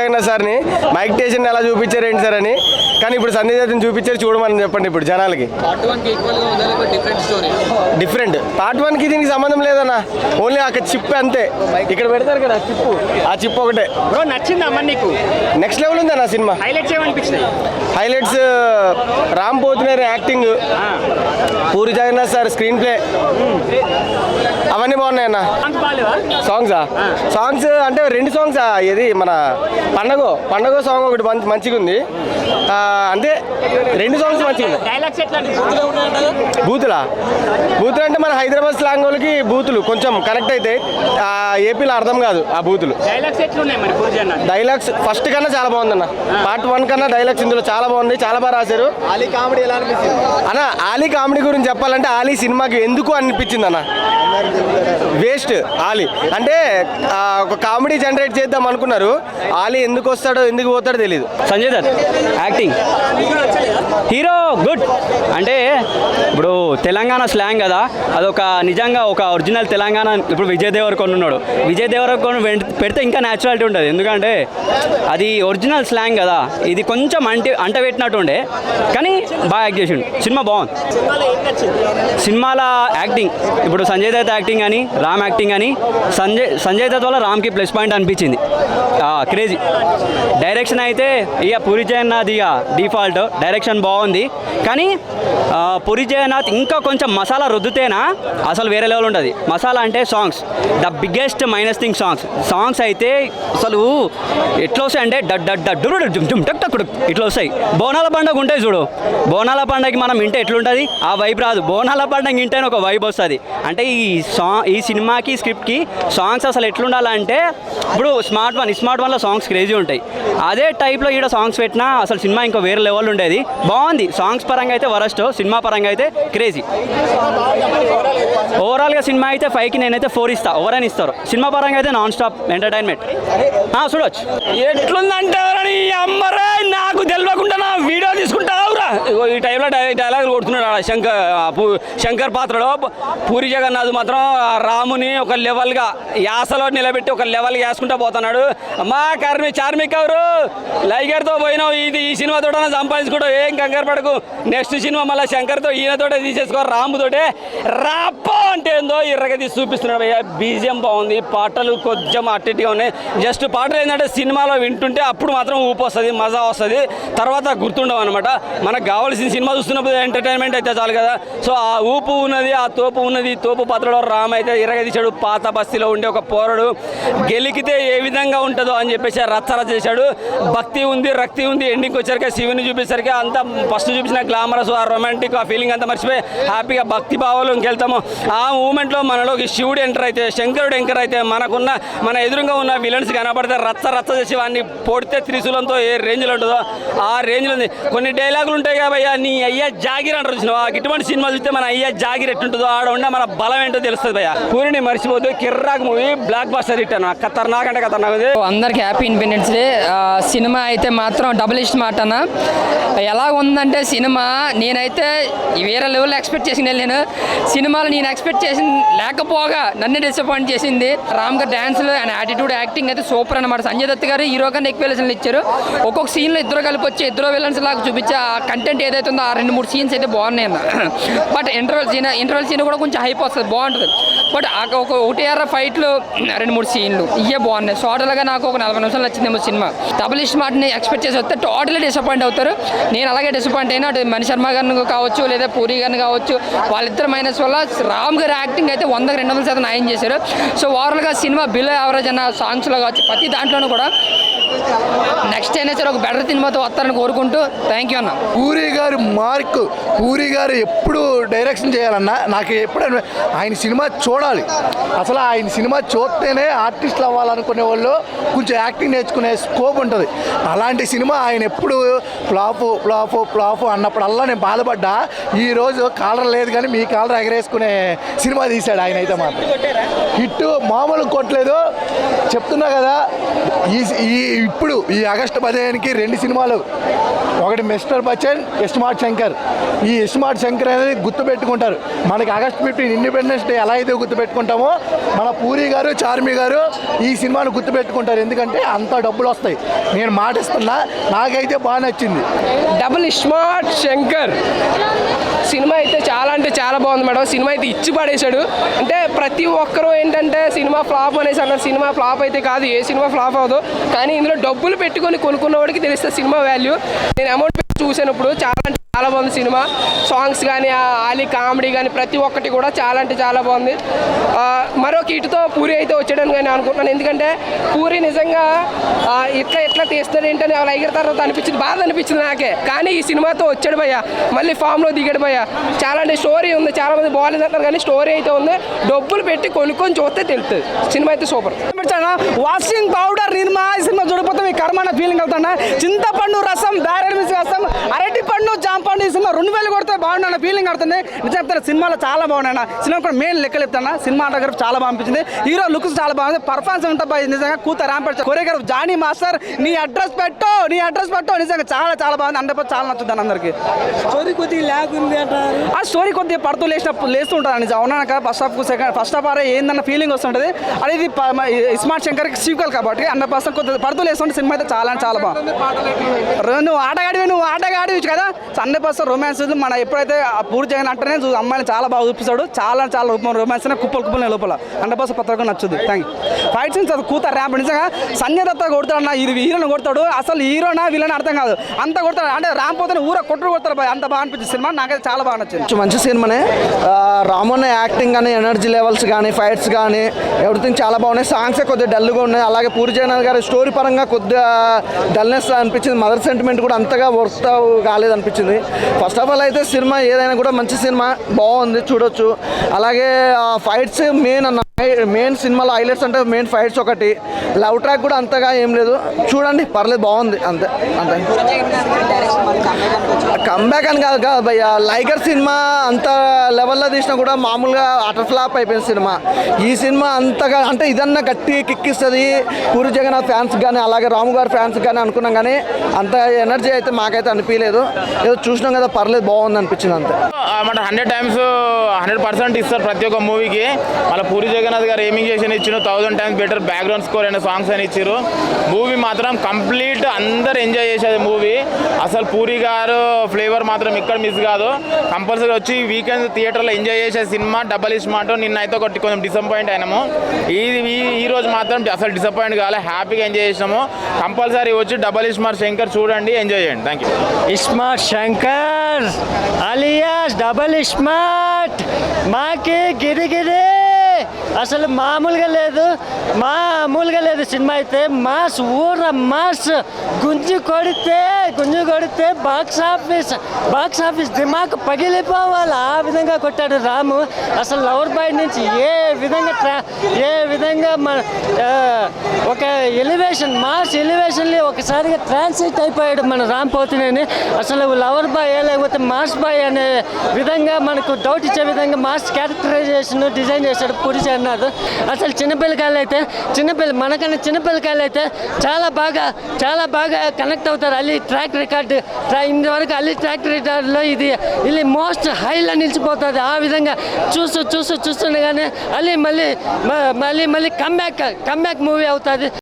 జగన్నాథ్ సార్ని మైక్ టేషన్ ఎలా చూపించారు ఏంటి సార్ అని, కానీ ఇప్పుడు సంజయ్ దత్తుని చూపించారు చూడమని చెప్పండి ఇప్పుడు జనాలకి. డిఫరెంట్ పార్ట్ 1కి దీనికి సంబంధం లేదన్న, ఓన్లీ అక్కడ చిప్ అంతే. ఇక్కడ పెడతారు కదా చిప్పు, ఆ చిప్ ఒకటే. నచ్చిందమ్మా నీకు? నెక్స్ట్ లెవెల్ ఉందన్న సినిమా. హైలైట్స్ ఏమనిపించినాయి? Highlights Ram Pothineni acting, Puri Jagannadh sir screenplay, అవన్నీ బాగున్నాయి అన్న. సాంగ్స్ అంటే 2 సాంగ్స్, ఇది మన పండగ సాంగ్ ఒకటి మంచిగా ఉంది అంతే. 2 సాంగ్స్ మంచిగా ఉన్నాయి. బూతులు అంటే మన హైదరాబాద్ స్లాంగ్ వాళ్ళకి బూతులు కొంచెం కనెక్ట్ అయితే, ఏపీలో అర్థం కాదు ఆ బూతులు. డైలాగ్స్ ఫస్ట్ కన్నా చాలా బాగుందన్న, పార్ట్ 1 కన్నా డైలాగ్స్ ఇందులో చాలా బాగుంది, చాలా బాగా రాశారు. ఆలీ కామెడీ ఎలా అనిపించింది అన్న? ఆలీ కామెడీ గురించి చెప్పాలంటే ఆలీ సినిమాకి ఎందుకు అనిపించింది అన్న, వేస్ట్. ఆలీ అంటే ఒక కామెడీ జనరేట్ చేద్దాం అనుకున్నారు, ఆలీ ఎందుకు వస్తాడో ఎందుకు పోతాడో తెలియదు. Sanjay Dutt acting, hero good. అంటే ఇప్పుడు తెలంగాణ స్లాంగ్ కదా, అదొక నిజంగా ఒక ఒరిజినల్ తెలంగాణ. ఇప్పుడు విజయ్ దేవరకొండ ఉన్నాడు, విజయ్ దేవరకొండ పెడితే ఇంకా న్యాచురాలిటీ ఉంటుంది, ఎందుకంటే అది ఒరిజినల్ స్లాంగ్ కదా. ఇది కొంచెం అంట పెట్టినట్టు ఉండే, కానీ బాగా యాక్ట్ చేసిండు. సినిమా బాగుంది. సినిమాల యాక్టింగ్, ఇప్పుడు సంజయ్ దత్ యాక్టింగ్ అని, రామ్ యాక్టింగ్ అని, సంజయ్ దత్ వల్ల రామ్కి ప్లస్ పాయింట్ అనిపించింది. క్రేజీ డైరెక్షన్ అయితే ఇక పూరి జగన్నాథ్ ఇక డిఫాల్ట్ డైరెక్షన్ బాగుంది, కానీ పూరి జగన్నాథ్ ఇంకా కొంచెం మసాలా రుద్దుతేనా అసలు వేరే లెవెల్ ఉంటుంది. మసాలా అంటే songs, the biggest minus thing songs అయితే అసలు ఎట్లా వస్తాయి అంటే ఇట్లా వస్తాయి. బోనాల పండుగ ఉంటాయి చూడు, బోనాల పండుగకి మనం వింటే ఎట్లుంటుంది ఆ వైబ్ రాదు, బోనాల పండుగ వింటేనే ఒక వైబ్ వస్తుంది. అంటే ఈ సినిమాకి స్క్రిప్ట్కి సాంగ్స్ అసలు ఎట్లుండాలంటే, ఇప్పుడు స్మార్ట్ వన్లో సాంగ్స్ క్రేజీ ఉంటాయి, అదే టైప్లో ఈడ సాంగ్స్ పెట్టినా అసలు సినిమా ఇంకో వేరే లెవెల్ ఉండేది. బాగుంది. సాంగ్స్ పరంగా అయితే వరస్ట్, సినిమా పరంగా అయితే క్రేజీ. ఓవరాల్గా సినిమా అయితే 5కి నేనైతే 4 ఇస్తా, ఎవరైనా ఇస్తారు. సినిమా పరంగా అయితే నాన్ స్టాప్ ఎంటర్టైన్మెంట్ చూడవచ్చు. ఎట్లుందంటే అమ్మరా నాకు తెలియకుండా నా వీడియో తీసుకుంటావురా, ఈ టైంలో డైలాగులు కొడుతున్నాడు శంకర్ పాత్రలో. పూరి జగన్నాథ్ మాత్రం రాముని ఒక లెవెల్గా యాసలో నిలబెట్టి ఒక లెవెల్గా వేసుకుంటూ పోతున్నాడు. అమ్మా చార్మిక్ ఎవరు లైగర్తో పోయినావు, ఈ సినిమాతో సంపాదించుకుంటావు, ఏం కంగారు పడకు. నెక్స్ట్ సినిమా మళ్ళీ శంకర్తో ఈయనతోటే తీసేసుకో, రాముతోటే రాప్పో అంటే ఏందో ఇర్రగా తీసి చూపిస్తున్నాడు భయ్యా. బీజిఎం బాగుంది, పాటలు కొంచెం అట్టిగా ఉన్నాయి. జస్ట్ పాటలు ఏంటంటే సినిమాలో వింటుంటే అప్పుడు మాత్రం ఊపు వస్తుంది, మజా వస్తుంది, తర్వాత గుర్తుండవు అనమాట. మనకు కావాల్సిన సినిమా చూస్తున్నప్పుడు ఎంటర్టైన్మెంట్ అయితే చాలు కదా. సో ఆ ఊపు ఉన్నది, ఆ తోపు ఉన్నది. తోపు పాత్రలో రామ్ అయితే ఇరగ తీశాడు. పాత బస్తీలో ఉండే ఒక పోరడు గెలికితే ఏ విధంగా ఉంటుందో అని చెప్పేసి రచ్చరచ్చ చేశాడు. భక్తి ఉంది, రక్తి ఉంది. ఎండింగ్కి వచ్చాక శివుని చూపించరికి అంతా ఫస్ట్ చూపించిన గ్లామరస్, ఆ రొమాంటిక్, ఆ ఫీలింగ్ అంతా మర్చిపోయి హ్యాపీగా భక్తి భావాలు ఇంకెళ్తాము. ఆ మూమెంట్లో మనలోకి శివుడు ఎంటర్ అయితే, శంకరుడు ఎంటర్ అయితే, మన ఎదురుగా ఉన్న విలన్స్ కనబడితే రచ్చ చేసి వాడిని పొడితే త్రిశూలంతో ఏ రేంజ్లో ఉంటుందో ఆ రేంజ్లో ఉంది. కొన్ని డైలాగులు ఉంటాయి కాబయ్యా, నీ అయ్యా జాగిర్ అంటారు చూసినావా, ఇటువంటి సినిమా చూస్తే మన అయ్యా జాగిర్ ఎట్టుంటుందో ఆడ ఉండే మన బలం ఏంటో తెలుస్తుంది భయ్యా. పూరిని మర్చిపోతూ కిర్రాక్ మూవీ బ్లాక్ బస్టర్ హిట్ అన్న, ఖతర్నాక్ అంటే ఖతర్నాక్. అందరికి హ్యాపీ ఇండిపెండెన్స్ డే. సినిమా అయితే మాత్రం డబుల్ ఇస్ట్ మాట అన్న. ఎలా ఉందంటే సినిమా నేనైతే వేరే లెవెల్లో ఎక్స్పెక్ట్ చేసి వెళ్ళాను. సినిమాలో నేను ఎక్స్పెక్ట్ చేసి లేకపోగా నన్ను డిసప్పాయింట్ చేసింది. రామ్ గారు డ్యాన్స్లు అండ్ యాటిట్యూడ్, యాక్టింగ్ అయితే సూపర్ అనమాట. సంజయ్ దత్ గారు హీరో కన్నా ఎక్కువ విలన్లు ఇచ్చారు. ఒక్కొక్క సీన్లో ఇద్దరు కలిపి వచ్చి ఇద్దరు విలన్స్ లాగా చూపించే ఆ కంటెంట్ ఏదైతే ఉందో ఆ 2-3 సీన్స్ అయితే బాగున్నాయి అన్న. బట్ ఇంటర్వల్ సీన్ కూడా కొంచెం హైప్ వస్తుంది, బాగుంటుంది. బట్ ఒకటి ఫైట్లు 2-3 సీన్లు ఇవే బాగున్నాయి. టోటల్గా నాకు ఒక 40 నిమిషాలు నచ్చిందేమో సినిమా. డబుల్ ఇస్ట్ మాటని ఎక్స్పెక్ట్ చేసి వస్తే టోటల్లీ డిసప్పాయింట్ అవుతారు. నేను అలాగే డిసప్పాయింట్ అయినా. అటు మణి శర్మ గారిని కావచ్చు లేదా పూరి గారిని కావచ్చు, వాళ్ళిద్దరు మైనస్ వల్ల రామ్ గారి యాక్టింగ్ అయితే 100కి 200% న్యాయం చేశారు. సో ఓవరాల్గా సినిమా బిలో యావరేజ్ అన్న సాంగ్స్లో కావచ్చు, ప్రతి దాంట్లోనూ కూడా నెక్స్ట్ అయినా సరే ఒక బెటర్ సినిమాతో వస్తారని కోరుకుంటూ థ్యాంక్ యూ అన్న. పూరి గారు ఎప్పుడు డైరెక్షన్ చేయాలన్నా నాకు ఎప్పుడైనా ఆయన సినిమా చూడాలి. అసలు ఆయన సినిమా చూస్తేనే ఆర్టిస్టులు అవ్వాలనుకునే వాళ్ళు కొంచెం యాక్టింగ్ నేర్చుకునే స్కోప్ ఉంటుంది. అలాంటి సినిమా ఆయన ఎప్పుడు ఫ్లాపు అన్నప్పుడల్లా నేను బాధపడ్డా. ఈరోజు కాలర్ లేదు కానీ మీ కాలర్ ఎగరేసుకునే సినిమా తీశాడు ఆయన. అయితే మాత్రం హిట్ మామూలు కొట్టలేదు. చెప్తున్నా కదా, ఇప్పుడు ఈ ఆగస్టు 15కి 2 సినిమాలు ఒకటి మిస్టర్ బచ్చన్, ఇస్మార్ట్ శంకర్. ఈ ఇస్మార్ట్ శంకర్ అనేది గుర్తుపెట్టుకుంటారు. మనకి ఆగస్ట్ 15 ఇండిపెండెన్స్ డే ఎలా అయితే గుర్తుపెట్టుకుంటామో మన పూరి గారు, చార్మి గారు ఈ సినిమాను గుర్తుపెట్టుకుంటారు. ఎందుకంటే అంత డబ్బులు వస్తాయి. నేను మాటిస్తున్నా, నాకైతే బాగా నచ్చింది. డబుల్ స్మార్ట్ శంకర్ సినిమా అయితే చాలా అంటే చాలా బాగుంది మేడం. సినిమా అయితే ఇచ్చి పడేశాడు. అంటే ప్రతి ఒక్కరూ ఏంటంటే సినిమా ఫ్లాప్ అనేసి అన్నారు. సినిమా ఫ్లాప్ అయితే కాదు, ఏ సినిమా ఫ్లాప్ అవ్వదు. కానీ ఇందులో డబ్బులు పెట్టుకొని కొనుక్కున్నవాడికి తెలుస్తుంది సినిమా వాల్యూ. నేను అమౌంట్ పెట్టి చూసినప్పుడు చాలా అంటే చాలా బాగుంది సినిమా. సాంగ్స్ కానీ ఆలీ కామెడీ కానీ ప్రతి ఒక్కటి కూడా చాలా అంటే చాలా బాగుంది. మరొక ఇటుతో పూరి అయితే వచ్చాడని కానీ అనుకుంటున్నాను. ఎందుకంటే పూరి నిజంగా ఎట్లా తీస్తాడు ఏంటని వాళ్ళ అయిన తర్వాత అనిపించింది, బాధ అనిపించింది నాకే. కానీ ఈ సినిమాతో వచ్చాడు భయ్య, మళ్ళీ ఫామ్లో దిగాడు భయ్య. చాలా అంటే స్టోరీ ఉంది, చాలా మంది బాగాలేదు అంటారు కానీ స్టోరీ అయితే ఉంది. డబ్బులు పెట్టి కొనుక్కొని చూస్తే తెలుస్తుంది. సినిమా అయితే సూపర్. వాషింగ్ పౌడర్ నిర్మా ఈ సినిమా చూడకపోతే మీ కర్మ ఫీలింగ్ అవుతాను. చింతపండు రసం, దారెడ్ మిస్ రసం, అరటి పండు, జాంపండు ఈ సినిమా 2000 కొడితే బాగుండన్న ఫీలింగ్ అవుతుంది. నిజం చెప్తాను, సినిమాలో చాలా బాగున్నాయి. సినిమా కూడా మెయిన్ లెక్కలు చెప్తాను. సినిమాటోగ్రఫీ చాలా బాగా అనిపించింది. హీరో లుక్స్ చాలా బాగుంది. పర్ఫార్మెన్స్ ఉంటుంది నిజంగా. కూత ర్యాంపెట్ కొరియోగ్రాఫ్ జానీ మాస్టర్, నీ అడ్రస్ పెట్టు నిజంగా చాలా చాలా బాగుంది. అందరిపై చాలా నచ్చుతుంది అందరికి. స్టోరీ కొద్దిగా ల్యాగ్ ఉంది అంటారు. ఆ స్టోరీ కొద్దిగా పడుతూ లేస్తూ ఉంటాను నిజం. అవునా, ఫస్ట్ హాఫ్ అరే ఏందన్న ఫీలింగ్ వస్తుంటుంది. అది ఇది ఇస్మార్ట్ శంకర్కి సీక్వెల్ కాబట్టి 100% కొద్దిగా పడుతూ లేస్తుంటే సినిమా అయితే చాలా చాలా బాగుంది. నువ్వు ఆటగాడివి కదా. 100% రొమాన్స్. మన ఎప్పుడైతే పూరి జగన్ అంటేనే అమ్మాయిని చాలా బాగా చూపిస్తాడు. చాలా రూపం రొమాన్స్ కుప్పలు లోపల 100% పత్రిక నచ్చుద్ది. Thank you. ఫైట్ సీన్స్ అది కూత ర్యాంప్ నిజంగా. సంజయ్ దత్త కొడతాడు అన్న, ఇది హీరోని కొడతాడు. అసలు హీరోనా వీళ్ళని అర్థం కాదు, అంత కొడతాడు. అంటే ర్యాంప్ పోతే కొడతారు బాయ్. అంత బాగా అనిపించింది సినిమా. నాకైతే చాలా బాగా నచ్చింది. మంచి సినిమానే. రామన్న యాక్టింగ్ కానీ, ఎనర్జీ లెవెల్స్ కానీ, ఫైట్స్ కానీ ఎవ్రీథింగ్ చాలా బాగున్నాయి. సాంగ్సే కొద్దిగా డల్గా ఉన్నాయి. అలాగే పూరి జగన్నాథ్ గారి స్టోరీ పరంగా కొద్దిగా డల్నెస్ అనిపించింది. మదర్ సెంటిమెంట్ కూడా అంతగా వర్క్ కాలేదనిపించింది. ఫస్ట్ ఆఫ్ ఆల్ అయితే సినిమా ఏదైనా కూడా మంచి సినిమా, బాగుంది, చూడొచ్చు. అలాగే ఫైట్స్ మెయిన్ సినిమాలో హైలైట్స్ అంటే మెయిన్ ఫైట్స్ ఒకటి. లవ్ ట్రాక్ కూడా అంతగా ఏం లేదు, చూడండి పర్లేదు, బాగుంది అంతే. కంబ్యాక్ అని కాదు భయ్య, లైగర్ సినిమా అంత లెవెల్లో తీసినా కూడా మామూలుగా అటర్ ఫ్లాప్ అయిపోయింది సినిమా. ఈ సినిమా అంతగా అంటే ఇదన్నా గట్టి కిక్కిస్తుంది పూరి జగన్నాథ్ ఫ్యాన్స్ కానీ, అలాగే రాము గారి ఫ్యాన్స్ కానీ అనుకున్నాం. కానీ అంత ఎనర్జీ అయితే మాకైతే అనిపించలేదు. ఏదో చూసినాం కదా, పర్లేదు, బాగుంది అనిపించింది అంతే. మన 100 times 100% ఇస్తారు ప్రతి ఒక్క మూవీకి. మళ్ళీ పూరి జగన్నాథ్ గారు ఏమింగ్ చేసి ఇచ్చారు, 1000 times బెటర్ బ్యాక్గ్రౌండ్ స్కోర్ అయిన సాంగ్స్ అని ఇచ్చారు. మూవీ మాత్రం కంప్లీట్ అందరు ఎంజాయ్ చేసేది మూవీ. అసలు పూరి గారు ఫ్లేవర్ మాత్రం ఇక్కడ మిస్ కాదు. కంపల్సరీ వచ్చి వీకెండ్ థియేటర్లో ఎంజాయ్ చేసే సినిమా డబల్ స్మార్ట్. నిన్న అయితే ఒకటి కొంచెం డిసప్పాయింట్ అయినాము. ఈ రోజు మాత్రం అసలు డిసప్పాయింట్ కాలే, హ్యాపీగా ఎంజాయ్ చేసినాము. కంపల్సరీ వచ్చి డబల్ స్మార్ట్ శంకర్ చూడండి, ఎంజాయ్ చేయండి. Thank you. Smart Shankar alias double smart మాకి గిరిగిరి అసలు మామూలుగా లేదు సినిమా అయితే. మాస్ ఊర మాస్ గుంజు కొడితే బాక్స్ ఆఫీస్ దిమాగ్ పగిలిపోవాలి ఆ విధంగా కొట్టాడు రాము. అసలు లవర్ బాయ్ నుంచి ఏ విధంగా ఒక మాస్ ఎలివేషన్లో ఒకసారిగా ట్రాన్స్లేట్ అయిపోయాడు మన రామ్ పోతినేని. అసలు లవర్ బాయ్ లేకపోతే మాస్ బాయ్ అనే విధంగా మనకు డౌట్ ఇచ్చే విధంగా మాస్ క్యారెక్టరైజేషన్ డిజైన్ చేశాడు పూరి జగన్నాథ్. అసలు మనకన్నా చిన్నపిల్లకాయలు అయితే చాలా బాగా కనెక్ట్ అవుతారు. అల్లి ట్రాక్ రికార్డ్ ఇంతవరకు అల్లి ట్రాక్ రికార్డులో ఇది మోస్ట్ హైలో నిలిచిపోతుంది. ఆ విధంగా చూస్తుండగానే అల్లి మళ్ళీ కమ్బ్యాక్ మూవీ అవుతుంది.